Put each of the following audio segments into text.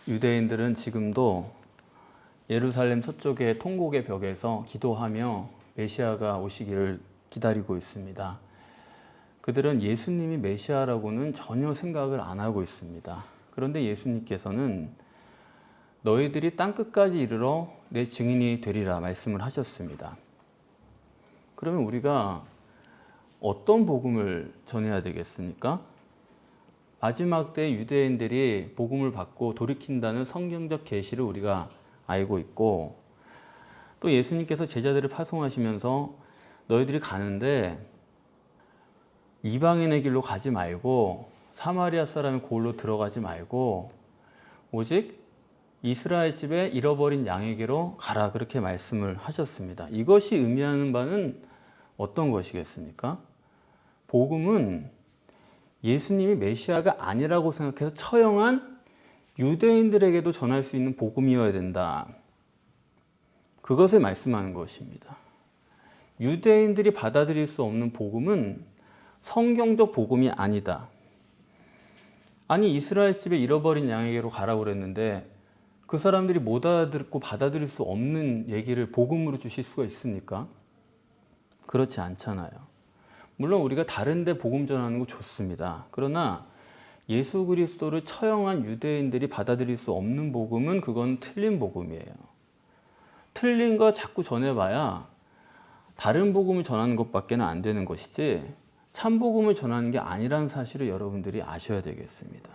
유대인들은 지금도 예루살렘 서쪽의 통곡의 벽에서 기도하며 메시아가 오시기를 기다리고 있습니다. 그들은 예수님이 메시아라고는 전혀 생각을 안 하고 있습니다. 그런데 예수님께서는 너희들이 땅끝까지 이르러 내 증인이 되리라 말씀을 하셨습니다. 그러면 우리가 어떤 복음을 전해야 되겠습니까? 마지막 때 유대인들이 복음을 받고 돌이킨다는 성경적 계시를 우리가 알고 있고, 또 예수님께서 제자들을 파송하시면서 너희들이 가는데 이방인의 길로 가지 말고 사마리아 사람의 골로 들어가지 말고 오직 이스라엘 집에 잃어버린 양에게로 가라, 그렇게 말씀을 하셨습니다. 이것이 의미하는 바는 어떤 것이겠습니까? 복음은 예수님이 메시아가 아니라고 생각해서 처형한 유대인들에게도 전할 수 있는 복음이어야 된다. 그것을 말씀하는 것입니다. 유대인들이 받아들일 수 없는 복음은 성경적 복음이 아니다. 아니, 이스라엘 집에 잃어버린 양에게로 가라고 그랬는데 그 사람들이 못 알아듣고 받아들일 수 없는 얘기를 복음으로 주실 수가 있습니까? 그렇지 않잖아요. 물론 우리가 다른 데 복음 전하는 거 좋습니다. 그러나 예수 그리스도를 처형한 유대인들이 받아들일 수 없는 복음은 그건 틀린 복음이에요. 틀린 거 자꾸 전해봐야 다른 복음을 전하는 것밖에 안 되는 것이지 참 복음을 전하는 게 아니라는 사실을 여러분들이 아셔야 되겠습니다.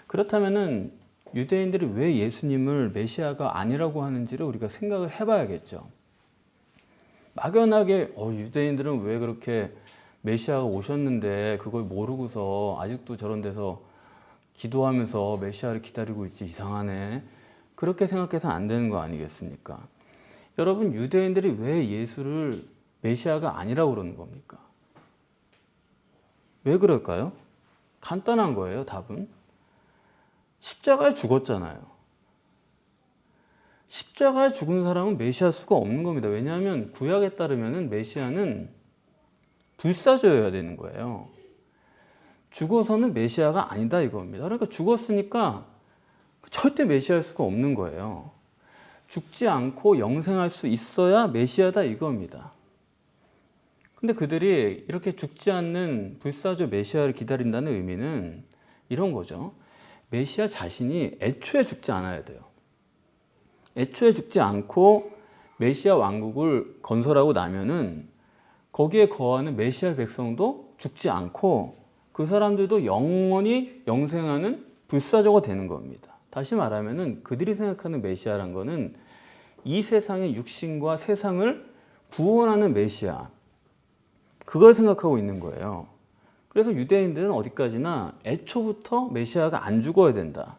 그렇다면은 유대인들이 왜 예수님을 메시아가 아니라고 하는지를 우리가 생각을 해봐야겠죠. 막연하게 유대인들은 왜 그렇게 메시아가 오셨는데 그걸 모르고서 아직도 저런 데서 기도하면서 메시아를 기다리고 있지, 이상하네, 그렇게 생각해서 안 되는 거 아니겠습니까? 여러분, 유대인들이 왜 예수를 메시아가 아니라고 그러는 겁니까? 왜 그럴까요? 간단한 거예요. 답은 십자가에 죽었잖아요. 십자가에 죽은 사람은 메시아일 수가 없는 겁니다. 왜냐하면 구약에 따르면 메시아는 불사조여야 되는 거예요. 죽어서는 메시아가 아니다 이겁니다. 그러니까 죽었으니까 절대 메시아일 수가 없는 거예요. 죽지 않고 영생할 수 있어야 메시아다 이겁니다. 근데 그들이 이렇게 죽지 않는 불사조 메시아를 기다린다는 의미는 이런 거죠. 메시아 자신이 애초에 죽지 않아야 돼요. 애초에 죽지 않고 메시아 왕국을 건설하고 나면은 거기에 거하는 메시아 백성도 죽지 않고 그 사람들도 영원히 영생하는 불사조가 되는 겁니다. 다시 말하면은 그들이 생각하는 메시아란 거는 이 세상의 육신과 세상을 구원하는 메시아, 그걸 생각하고 있는 거예요. 그래서 유대인들은 어디까지나 애초부터 메시아가 안 죽어야 된다.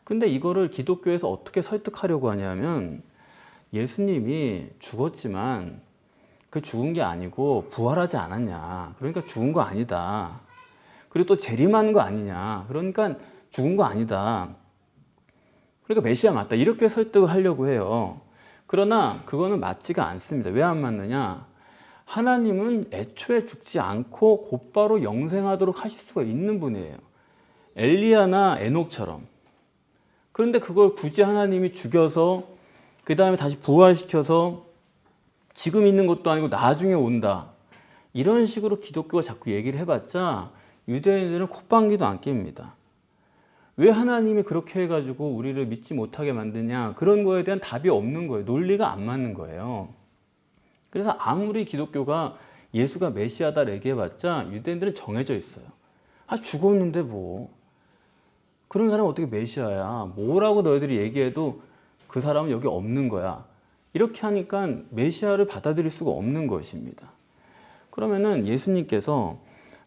근데 이거를 기독교에서 어떻게 설득하려고 하냐면 예수님이 죽었지만 그 죽은 게 아니고 부활하지 않았냐, 그러니까 죽은 거 아니다. 그리고 또 재림한 거 아니냐, 그러니까 죽은 거 아니다. 그러니까 메시아 맞다, 이렇게 설득을 하려고 해요. 그러나 그거는 맞지가 않습니다. 왜 안 맞느냐? 하나님은 애초에 죽지 않고 곧바로 영생하도록 하실 수가 있는 분이에요. 엘리야나 에녹처럼. 그런데 그걸 굳이 하나님이 죽여서 그 다음에 다시 부활시켜서 지금 있는 것도 아니고 나중에 온다, 이런 식으로 기독교가 자꾸 얘기를 해봤자 유대인들은 콧방귀도 안 낍니다. 왜 하나님이 그렇게 해가지고 우리를 믿지 못하게 만드냐, 그런 거에 대한 답이 없는 거예요. 논리가 안 맞는 거예요. 그래서 아무리 기독교가 예수가 메시아다 얘기해봤자 유대인들은 정해져 있어요. 죽었는데 뭐, 그런 사람은 어떻게 메시아야, 뭐라고 너희들이 얘기해도 그 사람은 여기 없는 거야, 이렇게 하니까 메시아를 받아들일 수가 없는 것입니다. 그러면은 예수님께서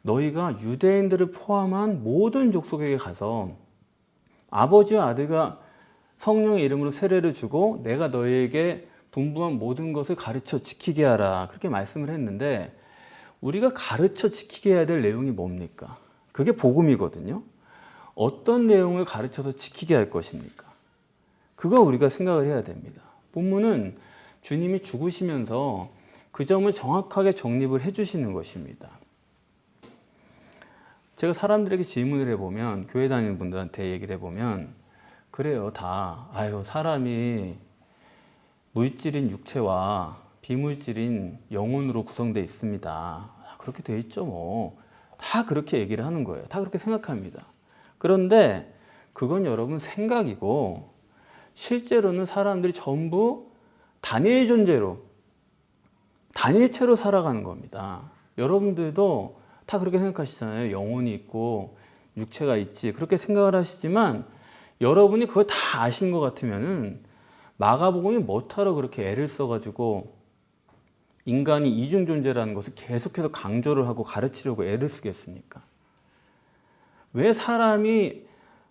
너희가 유대인들을 포함한 모든 족속에게 가서 아버지와 아들과 성령의 이름으로 세례를 주고 내가 너희에게 분부한 모든 것을 가르쳐 지키게 하라, 그렇게 말씀을 했는데 우리가 가르쳐 지키게 해야 될 내용이 뭡니까? 그게 복음이거든요. 어떤 내용을 가르쳐서 지키게 할 것입니까? 그거 우리가 생각을 해야 됩니다. 본문은 주님이 죽으시면서 그 점을 정확하게 정립을 해주시는 것입니다. 제가 사람들에게 질문을 해보면, 교회 다니는 분들한테 얘기를 해보면 그래요. 다 아유 사람이 물질인 육체와 비물질인 영혼으로 구성되어 있습니다. 그렇게 돼 있죠 뭐. 다 그렇게 얘기를 하는 거예요. 다 그렇게 생각합니다. 그런데 그건 여러분 생각이고 실제로는 사람들이 전부 단일 존재로 단일체로 살아가는 겁니다. 여러분들도 다 그렇게 생각하시잖아요. 영혼이 있고 육체가 있지 그렇게 생각을 하시지만 여러분이 그걸 다 아시는 것 같으면은 마가복음이 뭐하러 그렇게 애를 써가지고 인간이 이중 존재라는 것을 계속해서 강조를 하고 가르치려고 애를 쓰겠습니까? 왜 사람이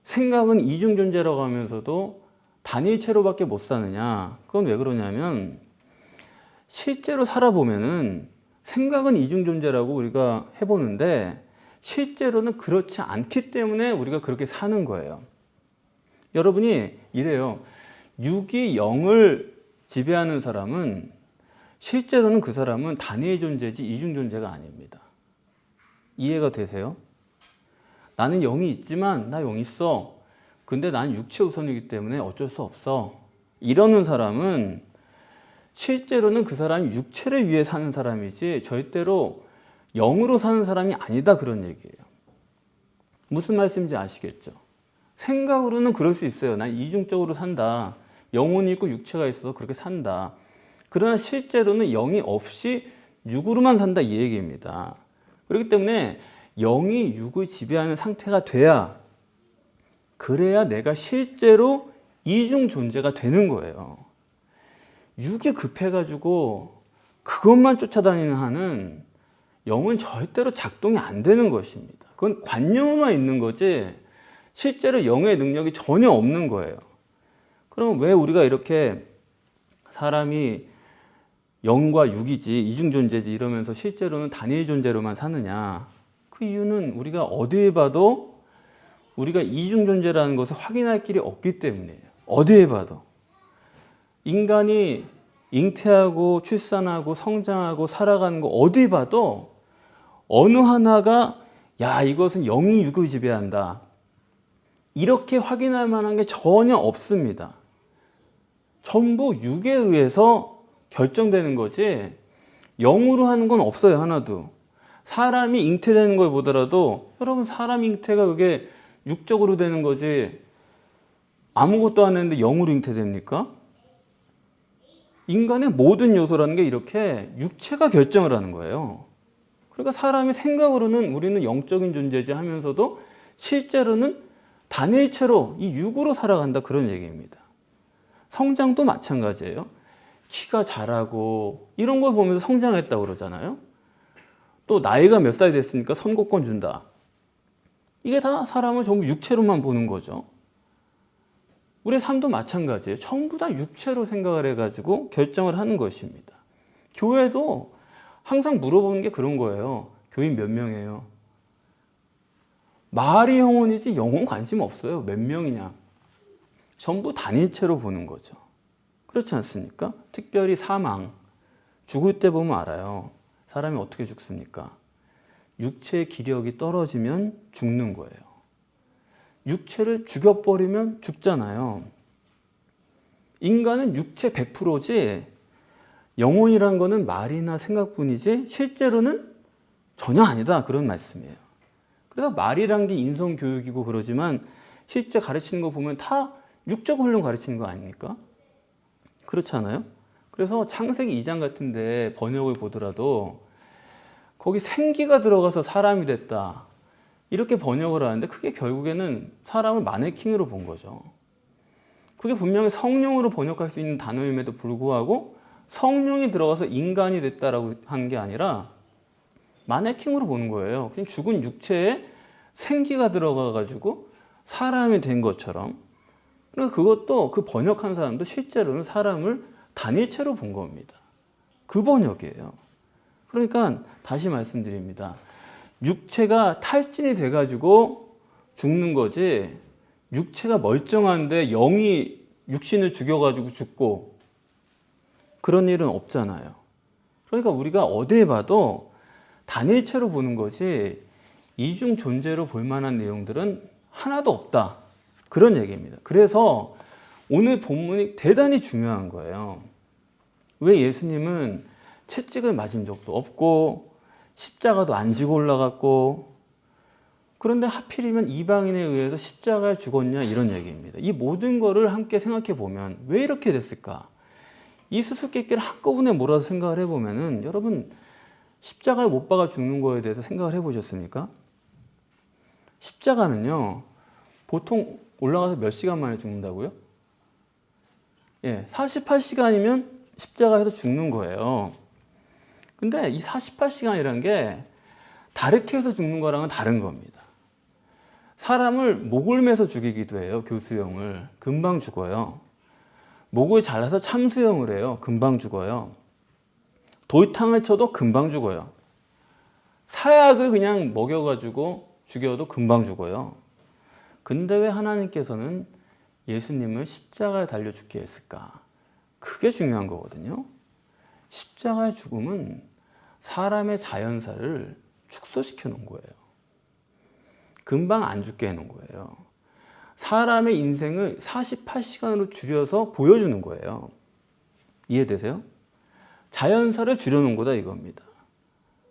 생각은 이중 존재라고 하면서도 단일체로밖에 못 사느냐? 그건 왜 그러냐면 실제로 살아보면은 생각은 이중 존재라고 우리가 해보는데 실제로는 그렇지 않기 때문에 우리가 그렇게 사는 거예요. 여러분이 이래요. 육이 영을 지배하는 사람은 실제로는 그 사람은 단일 존재지 이중 존재가 아닙니다. 이해가 되세요? 나는 영이 있지만 나 영이 있어. 근데 난 육체 우선이기 때문에 어쩔 수 없어. 이러는 사람은 실제로는 그 사람이 육체를 위해 사는 사람이지 절대로 영으로 사는 사람이 아니다 그런 얘기예요. 무슨 말씀인지 아시겠죠? 생각으로는 그럴 수 있어요. 난 이중적으로 산다. 영혼이 있고 육체가 있어서 그렇게 산다. 그러나 실제로는 영이 없이 육으로만 산다 이 얘기입니다. 그렇기 때문에 영이 육을 지배하는 상태가 그래야 내가 실제로 이중 존재가 되는 거예요. 육이 급해가지고 그것만 쫓아다니는 한은 영은 절대로 작동이 안 되는 것입니다. 그건 관념만 있는 거지 실제로 영의 능력이 전혀 없는 거예요. 그럼 왜 우리가 이렇게 사람이 영과 육이지 이중 존재지 이러면서 실제로는 단일 존재로만 사느냐? 그 이유는 우리가 어디에 봐도 우리가 이중 존재라는 것을 확인할 길이 없기 때문이에요. 어디에 봐도. 인간이 잉태하고 출산하고 성장하고 살아가는 거 어디 봐도 어느 하나가 야 이것은 영이 육을 지배한다. 이렇게 확인할 만한 게 전혀 없습니다. 전부 육에 의해서 결정되는 거지 영으로 하는 건 없어요. 하나도. 사람이 잉태되는 걸 보더라도 여러분 사람 잉태가 그게 육적으로 되는 거지 아무것도 안 했는데 영으로 잉태됩니까? 인간의 모든 요소라는 게 이렇게 육체가 결정을 하는 거예요. 그러니까 사람이 생각으로는 우리는 영적인 존재지 하면서도 실제로는 단일체로 이 육으로 살아간다 그런 얘기입니다. 성장도 마찬가지예요. 키가 자라고 이런 걸 보면서 성장했다고 그러잖아요. 또 나이가 몇 살 됐으니까 선거권 준다. 이게 다 사람을 전부 육체로만 보는 거죠. 우리의 삶도 마찬가지예요. 전부 다 육체로 생각을 해가지고 결정을 하는 것입니다. 교회도 항상 물어보는 게 그런 거예요. 교인 몇 명이에요? 말이 영혼이지 영혼 관심 없어요. 몇 명이냐. 전부 단일체로 보는 거죠. 그렇지 않습니까? 특별히 사망, 죽을 때 보면 알아요. 사람이 어떻게 죽습니까? 육체의 기력이 떨어지면 죽는 거예요. 육체를 죽여버리면 죽잖아요. 인간은 육체 100%지 영혼이란 거는 말이나 생각뿐이지 실제로는 전혀 아니다 그런 말씀이에요. 그래서 말이란 게 인성교육이고 그러지만 실제 가르치는 거 보면 다 육적 훈련 가르치는 거 아닙니까? 그렇지 않아요? 그래서 창세기 2장 같은데 번역을 보더라도 거기 생기가 들어가서 사람이 됐다 이렇게 번역을 하는데 그게 결국에는 사람을 마네킹으로 본 거죠. 그게 분명히 성령으로 번역할 수 있는 단어임에도 불구하고 성령이 들어가서 인간이 됐다라고 하는 게 아니라 마네킹으로 보는 거예요. 그냥 죽은 육체에 생기가 들어가가지고 사람이 된 것처럼. 그러니까 그것도 그 번역한 사람도 실제로는 사람을 단일체로 본 겁니다. 그 번역이에요. 그러니까 다시 말씀드립니다. 육체가 탈진이 돼가지고 죽는 거지 육체가 멀쩡한데 영이 육신을 죽여가지고 죽고 그런 일은 없잖아요. 그러니까 우리가 어디에 봐도 단일체로 보는 거지 이중 존재로 볼 만한 내용들은 하나도 없다. 그런 얘기입니다. 그래서 오늘 본문이 대단히 중요한 거예요. 왜 예수님은 채찍을 맞은 적도 없고 십자가도 안 지고 올라갔고, 그런데 하필이면 이방인에 의해서 십자가에 죽었냐, 이런 얘기입니다. 이 모든 거를 함께 생각해 보면 왜 이렇게 됐을까? 이 수수께끼를 한꺼번에 몰아서 생각을 해보면은, 여러분 십자가에 못 박아 죽는 거에 대해서 생각을 해보셨습니까? 십자가는요, 보통 올라가서 몇 시간 만에 죽는다고요? 48시간이면 십자가에서 죽는 거예요. 근데 이 48시간이라는 게 다르게 해서 죽는 거랑은 다른 겁니다. 사람을 목을 매서 죽이기도 해요. 교수형을. 금방 죽어요. 목을 잘라서 참수형을 해요. 금방 죽어요. 돌탕을 쳐도 금방 죽어요. 사약을 그냥 먹여가지고 죽여도 금방 죽어요. 근데 왜 하나님께서는 예수님을 십자가에 달려 죽게 했을까? 그게 중요한 거거든요. 십자가의 죽음은 사람의 자연사를 축소시켜 놓은 거예요. 금방 안 죽게 해놓은 거예요. 사람의 인생을 48시간으로 줄여서 보여주는 거예요. 이해되세요? 자연사를 줄여놓은 거다, 이겁니다.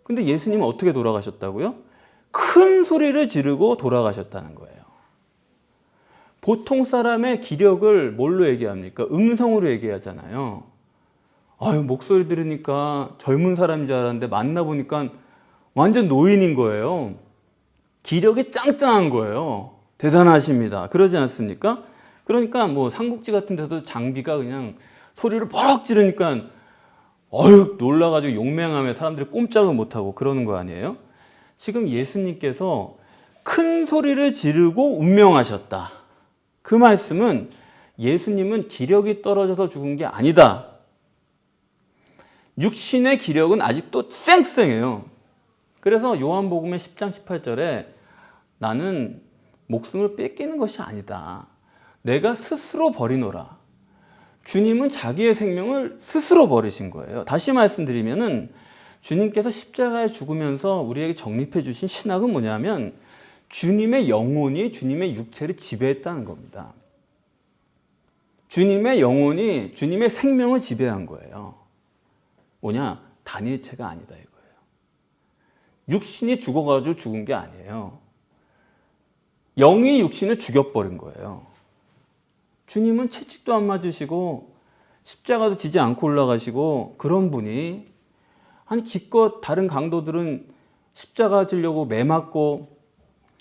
근데 예수님은 어떻게 돌아가셨다고요? 큰 소리를 지르고 돌아가셨다는 거예요. 보통 사람의 기력을 뭘로 얘기합니까? 음성으로 얘기하잖아요. 아유, 목소리 들으니까 젊은 사람인 줄 알았는데 만나보니까 완전 노인인 거예요. 기력이 짱짱한 거예요. 대단하십니다. 그러지 않습니까? 그러니까 뭐 삼국지 같은 데도 장비가 그냥 소리를 버럭 지르니까 어휴 놀라가지고 용맹하며 사람들이 꼼짝을 못하고 그러는 거 아니에요? 지금 예수님께서 큰 소리를 지르고 운명하셨다. 그 말씀은 예수님은 기력이 떨어져서 죽은 게 아니다. 육신의 기력은 아직도 쌩쌩해요. 그래서 요한복음의 10장 18절에 나는 목숨을 뺏기는 것이 아니다. 내가 스스로 버리노라. 주님은 자기의 생명을 스스로 버리신 거예요. 다시 말씀드리면은 주님께서 십자가에 죽으면서 우리에게 정립해 주신 신학은 뭐냐면 주님의 영혼이 주님의 육체를 지배했다는 겁니다. 주님의 영혼이 주님의 생명을 지배한 거예요. 뭐냐? 단일체가 아니다 이거예요. 육신이 죽어가지고 죽은 게 아니에요. 영이 육신을 죽여버린 거예요. 주님은 채찍도 안 맞으시고 십자가도 지지 않고 올라가시고 그런 분이 아니 기껏 다른 강도들은 십자가 지려고 매 맞고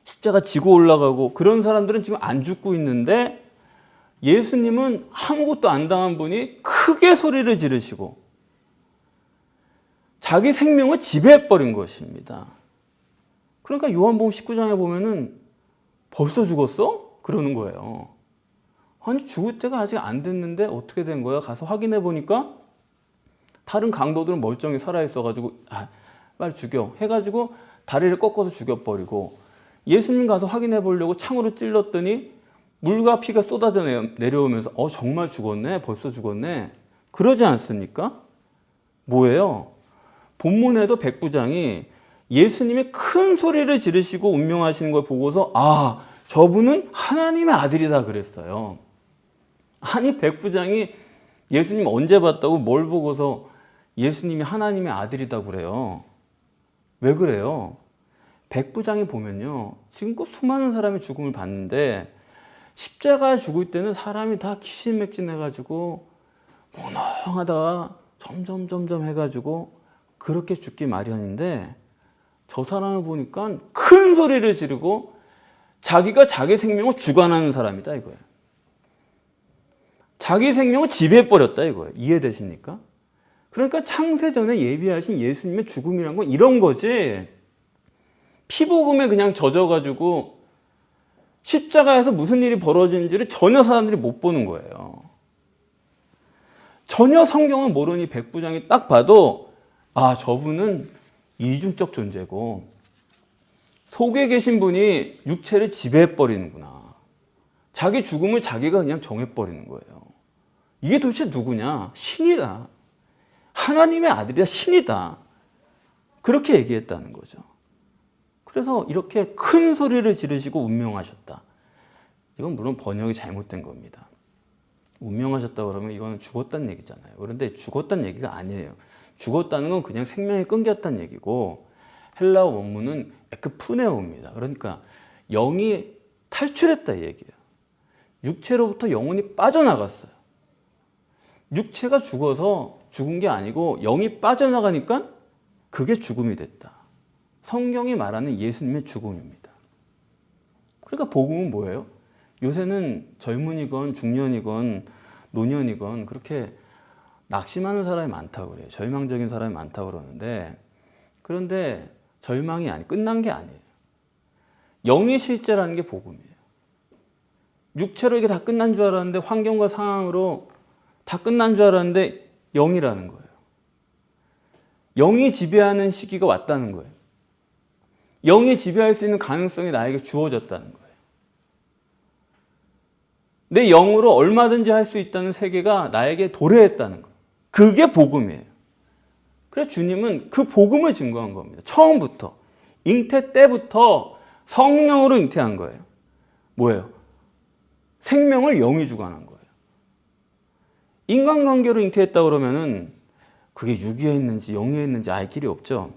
십자가 지고 올라가고 그런 사람들은 지금 안 죽고 있는데 예수님은 아무것도 안 당한 분이 크게 소리를 지르시고 자기 생명을 지배해버린 것입니다. 그러니까 요한복음 19장에 보면은 벌써 죽었어? 그러는 거예요. 아니 죽을 때가 아직 안 됐는데 어떻게 된 거야? 가서 확인해 보니까 다른 강도들은 멀쩡히 살아있어가지고 빨리 죽여 해가지고 다리를 꺾어서 죽여버리고 예수님 가서 확인해 보려고 창으로 찔렀더니 물과 피가 쏟아져 내려오면서 정말 죽었네? 벌써 죽었네? 그러지 않습니까? 뭐예요? 본문에도 백부장이 예수님이 큰 소리를 지르시고 운명하시는 걸 보고서 저분은 하나님의 아들이다 그랬어요. 아니 백부장이 예수님 언제 봤다고 뭘 보고서 예수님이 하나님의 아들이다 그래요. 왜 그래요? 백부장이 보면요. 지금껏 수많은 사람이 죽음을 봤는데 십자가에 죽을 때는 사람이 다 기신맥진해가지고 멍하다가 점점 해가지고 그렇게 죽기 마련인데 저 사람을 보니까 큰 소리를 지르고 자기가 자기 생명을 주관하는 사람이다 이거예요. 자기 생명을 지배해버렸다 이거예요. 이해되십니까? 그러니까 창세전에 예비하신 예수님의 죽음이란 건 이런 거지 피복음에 그냥 젖어가지고 십자가에서 무슨 일이 벌어지는지를 전혀 사람들이 못 보는 거예요. 전혀 성경을 모르니 백부장이 딱 봐도 저분은 이중적 존재고 속에 계신 분이 육체를 지배해버리는구나. 자기 죽음을 자기가 그냥 정해버리는 거예요. 이게 도대체 누구냐? 신이다. 하나님의 아들이다. 신이다. 그렇게 얘기했다는 거죠. 그래서 이렇게 큰 소리를 지르시고 운명하셨다. 이건 물론 번역이 잘못된 겁니다. 운명하셨다고 그러면 이거는 죽었다는 얘기잖아요. 그런데 죽었다는 얘기가 아니에요. 죽었다는 건 그냥 생명이 끊겼다는 얘기고, 헬라어 원문은 에크푸네오입니다. 그러니까 영이 탈출했다 이 얘기예요. 육체로부터 영혼이 빠져나갔어요. 육체가 죽어서 죽은 게 아니고 영이 빠져나가니까 그게 죽음이 됐다. 성경이 말하는 예수님의 죽음입니다. 그러니까 복음은 뭐예요? 요새는 젊은이건 중년이건 노년이건 그렇게 낙심하는 사람이 많다고 그래요. 절망적인 사람이 많다고 그러는데, 그런데 절망이 끝난 게 아니에요. 영이 실제라는 게 복음이에요. 육체로 이게 다 끝난 줄 알았는데, 환경과 상황으로 다 끝난 줄 알았는데 영이라는 거예요. 영이 지배하는 시기가 왔다는 거예요. 영이 지배할 수 있는 가능성이 나에게 주어졌다는 거예요. 내 영으로 얼마든지 할 수 있다는 세계가 나에게 도래했다는 거예요. 그게 복음이에요. 그래서 주님은 그 복음을 증거한 겁니다. 처음부터, 잉태 때부터 성령으로 잉태한 거예요. 뭐예요? 생명을 영이 주관한 거예요. 인간관계로 잉태했다 그러면은 그게 육이에 있는지 영이에 있는지 알 길이 없죠.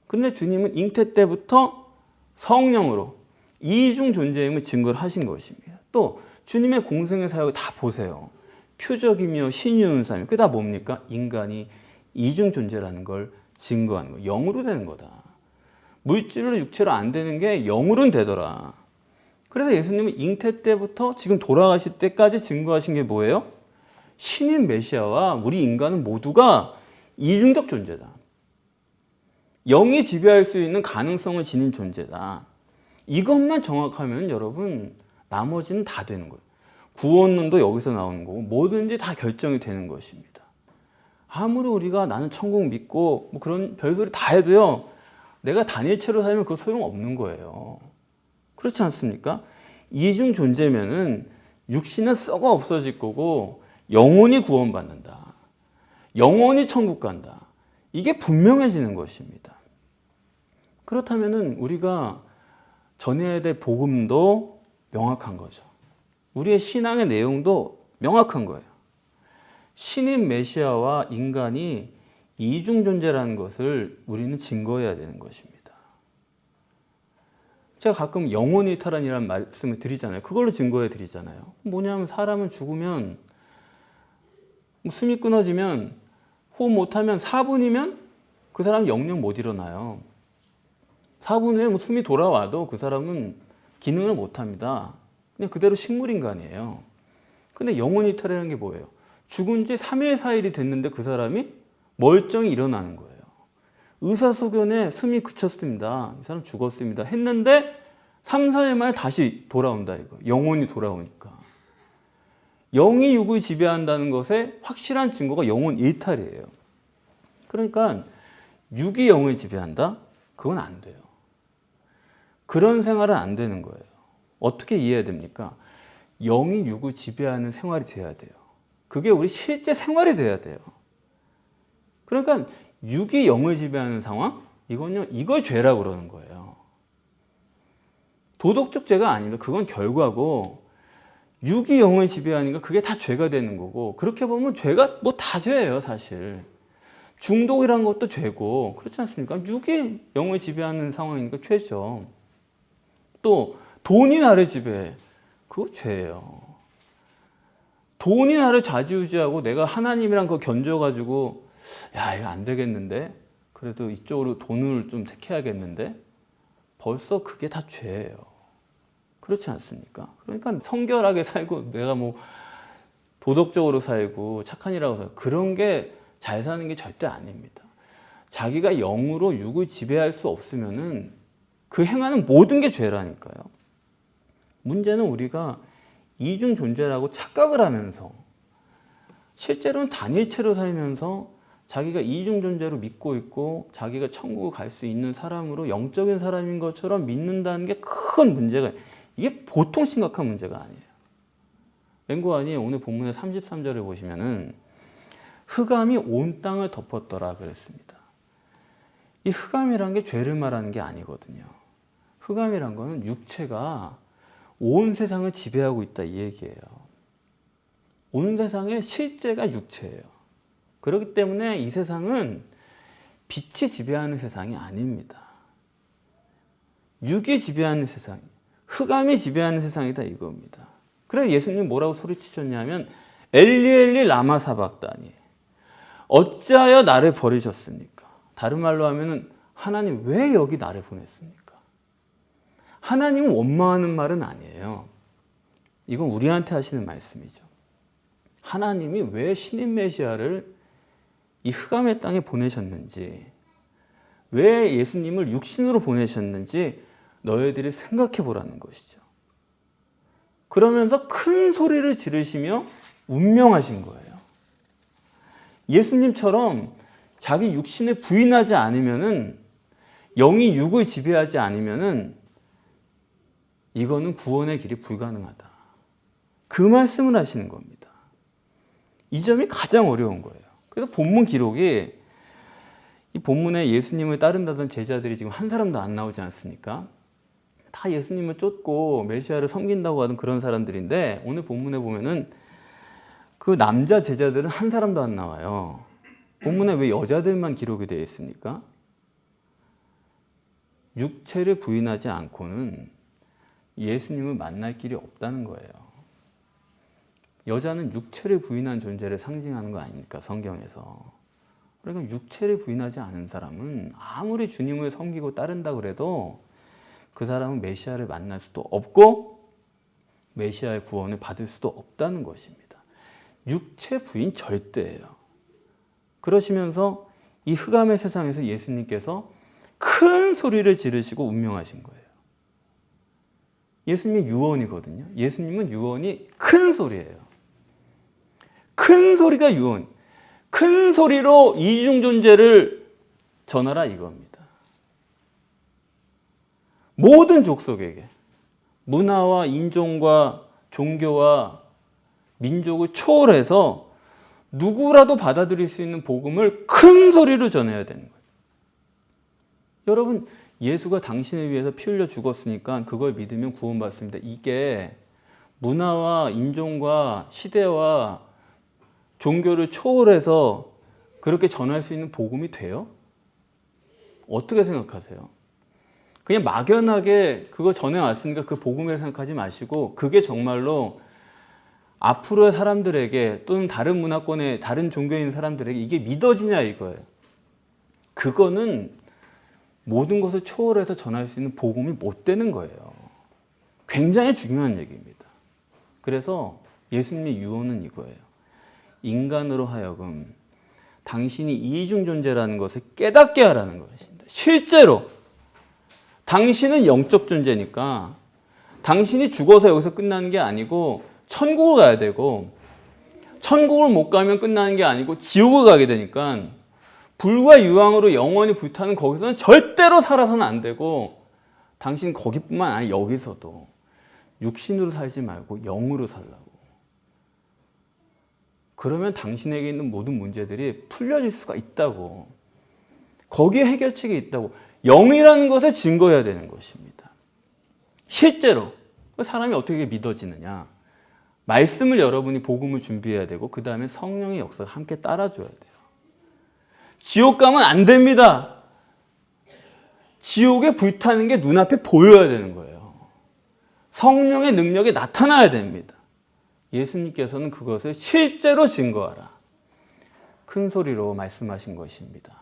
그런데 주님은 잉태 때부터 성령으로 이중 존재임을 증거를 하신 것입니다. 또 주님의 공생의 사역을 다 보세요. 표적이며 신유은사며 그게 다 뭡니까? 인간이 이중 존재라는 걸 증거하는 거예요. 영으로 되는 거다. 물질로 육체로 안 되는 게 영으로는 되더라. 그래서 예수님은 잉태 때부터 지금 돌아가실 때까지 증거하신 게 뭐예요? 신인 메시아와 우리 인간은 모두가 이중적 존재다. 영이 지배할 수 있는 가능성을 지닌 존재다. 이것만 정확하면 여러분 나머지는 다 되는 거예요. 구원론도 여기서 나오는 거고 뭐든지 다 결정이 되는 것입니다. 아무리 우리가 나는 천국 믿고 뭐 그런 별소리 다 해도요, 내가 단일체로 살면 그거 소용없는 거예요. 그렇지 않습니까? 이중 존재면은 육신은 썩어 없어질 거고 영혼이 구원받는다. 영혼이 천국 간다. 이게 분명해지는 것입니다. 그렇다면은 우리가 전해야 될 복음도 명확한 거죠. 우리의 신앙의 내용도 명확한 거예요. 신인 메시아와 인간이 이중 존재라는 것을 우리는 증거해야 되는 것입니다. 제가 가끔 영혼이 이탈한이라는 말씀을 드리잖아요. 그걸로 증거해 드리잖아요. 뭐냐면 사람은 죽으면 숨이 끊어지면 호흡 못하면 4분이면 그 사람은 영영 못 일어나요. 4분 후에 숨이 돌아와도 그 사람은 기능을 못합니다. 그냥 그대로 식물인간이에요. 근데 영혼 이탈이라는 게 뭐예요? 죽은 지 3일, 4일이 됐는데 그 사람이 멀쩡히 일어나는 거예요. 의사소견에 숨이 그쳤습니다. 이 사람 죽었습니다. 했는데 3, 4일 만에 다시 돌아온다 이거. 영혼이 돌아오니까. 영이 육을 지배한다는 것의 확실한 증거가 영혼 일탈이에요. 그러니까 육이 영을 지배한다? 그건 안 돼요. 그런 생활은 안 되는 거예요. 어떻게 이해해야 됩니까? 영이 육을 지배하는 생활이 돼야 돼요. 그게 우리 실제 생활이 돼야 돼요. 그러니까 육이 영을 지배하는 상황? 이건요, 이걸 죄라고 그러는 거예요. 도덕적 죄가 아닙니다. 그건 결과고, 육이 영을 지배하니까 그게 다 죄가 되는 거고, 그렇게 보면 죄가 뭐 다 죄예요, 사실. 중독이라는 것도 죄고, 그렇지 않습니까? 육이 영을 지배하는 상황이니까 죄죠. 또 돈이 나를 지배해. 그거 죄예요. 돈이 나를 좌지우지하고 내가 하나님이랑 그거 견뎌가지고 야 이거 안 되겠는데 그래도 이쪽으로 돈을 좀 택해야겠는데 벌써 그게 다 죄예요. 그렇지 않습니까? 그러니까 성결하게 살고 내가 뭐 도덕적으로 살고 착한 일하고 살고 그런 게 잘 사는 게 절대 아닙니다. 자기가 영으로 육을 지배할 수 없으면은 그 행하는 모든 게 죄라니까요. 문제는 우리가 이중 존재라고 착각을 하면서 실제로는 단일체로 살면서 자기가 이중 존재로 믿고 있고 자기가 천국을 갈 수 있는 사람으로 영적인 사람인 것처럼 믿는다는 게 큰 문제가 이게 보통 심각한 문제가 아니에요. 왠고 아니 오늘 본문의 33절을 보시면은 흑암이 온 땅을 덮었더라 그랬습니다. 이 흑암이란 게 죄를 말하는 게 아니거든요. 흑암이란 거는 육체가 온 세상을 지배하고 있다 이 얘기예요. 온 세상의 실제가 육체예요. 그렇기 때문에 이 세상은 빛이 지배하는 세상이 아닙니다. 육이 지배하는 세상, 흑암이 지배하는 세상이다 이겁니다. 그래서 예수님 뭐라고 소리치셨냐면 엘리 엘리 라마 사박다니 어찌하여 나를 버리셨습니까? 다른 말로 하면은 하나님 왜 여기 나를 보냈습니까? 하나님은 원망하는 말은 아니에요. 이건 우리한테 하시는 말씀이죠. 하나님이 왜 신인 메시아를 이 흑암의 땅에 보내셨는지, 왜 예수님을 육신으로 보내셨는지 너희들이 생각해 보라는 것이죠. 그러면서 큰 소리를 지르시며 운명하신 거예요. 예수님처럼 자기 육신을 부인하지 않으면은, 영이 육을 지배하지 않으면은 이거는 구원의 길이 불가능하다. 그 말씀을 하시는 겁니다. 이 점이 가장 어려운 거예요. 그래서 본문 기록이, 이 본문에 예수님을 따른다던 제자들이 지금 한 사람도 안 나오지 않습니까? 다 예수님을 쫓고 메시아를 섬긴다고 하던 그런 사람들인데, 오늘 본문에 보면은 그 남자 제자들은 한 사람도 안 나와요. 본문에 왜 여자들만 기록이 되어 있습니까? 육체를 부인하지 않고는 예수님을 만날 길이 없다는 거예요. 여자는 육체를 부인한 존재를 상징하는 거 아닙니까? 성경에서. 그러니까 육체를 부인하지 않은 사람은 아무리 주님을 섬기고 따른다 그래도 그 사람은 메시아를 만날 수도 없고 메시아의 구원을 받을 수도 없다는 것입니다. 육체 부인 절대예요. 그러시면서 이 흑암의 세상에서 예수님께서 큰 소리를 지르시고 운명하신 거예요. 예수님이 유언이거든요. 예수님은 유언이 큰 소리예요. 큰 소리가 유언. 큰 소리로 이중 존재를 전하라 이겁니다. 모든 족속에게, 문화와 인종과 종교와 민족을 초월해서 누구라도 받아들일 수 있는 복음을 큰 소리로 전해야 되는 거예요. 여러분, 예수가 당신을 위해서 피 흘려 죽었으니까 그걸 믿으면 구원받습니다. 이게 문화와 인종과 시대와 종교를 초월해서 그렇게 전할 수 있는 복음이 돼요? 어떻게 생각하세요? 그냥 막연하게 그거 전해왔으니까 그 복음이라고 생각하지 마시고, 그게 정말로 앞으로의 사람들에게 또는 다른 문화권의 다른 종교에 있는 사람들에게 이게 믿어지냐 이거예요. 그거는 모든 것을 초월해서 전할 수 있는 복음이 못 되는 거예요. 굉장히 중요한 얘기입니다. 그래서 예수님의 유언은 이거예요. 인간으로 하여금 당신이 이중 존재라는 것을 깨닫게 하라는 것입니다. 실제로 당신은 영적 존재니까 당신이 죽어서 여기서 끝나는 게 아니고 천국을 가야 되고, 천국을 못 가면 끝나는 게 아니고 지옥을 가게 되니까 불과 유황으로 영원히 불타는 거기서는 절대로 살아서는 안 되고, 당신 거기뿐만 아니라 여기서도 육신으로 살지 말고 영으로 살라고. 그러면 당신에게 있는 모든 문제들이 풀려질 수가 있다고. 거기에 해결책이 있다고. 영이라는 것을 증거해야 되는 것입니다. 실제로 사람이 어떻게 믿어지느냐. 말씀을 여러분이 복음을 준비해야 되고, 그 다음에 성령의 역사가 함께 따라줘야 돼요. 지옥 가면 안 됩니다. 지옥에 불타는 게 눈앞에 보여야 되는 거예요. 성령의 능력이 나타나야 됩니다. 예수님께서는 그것을 실제로 증거하라. 큰 소리로 말씀하신 것입니다.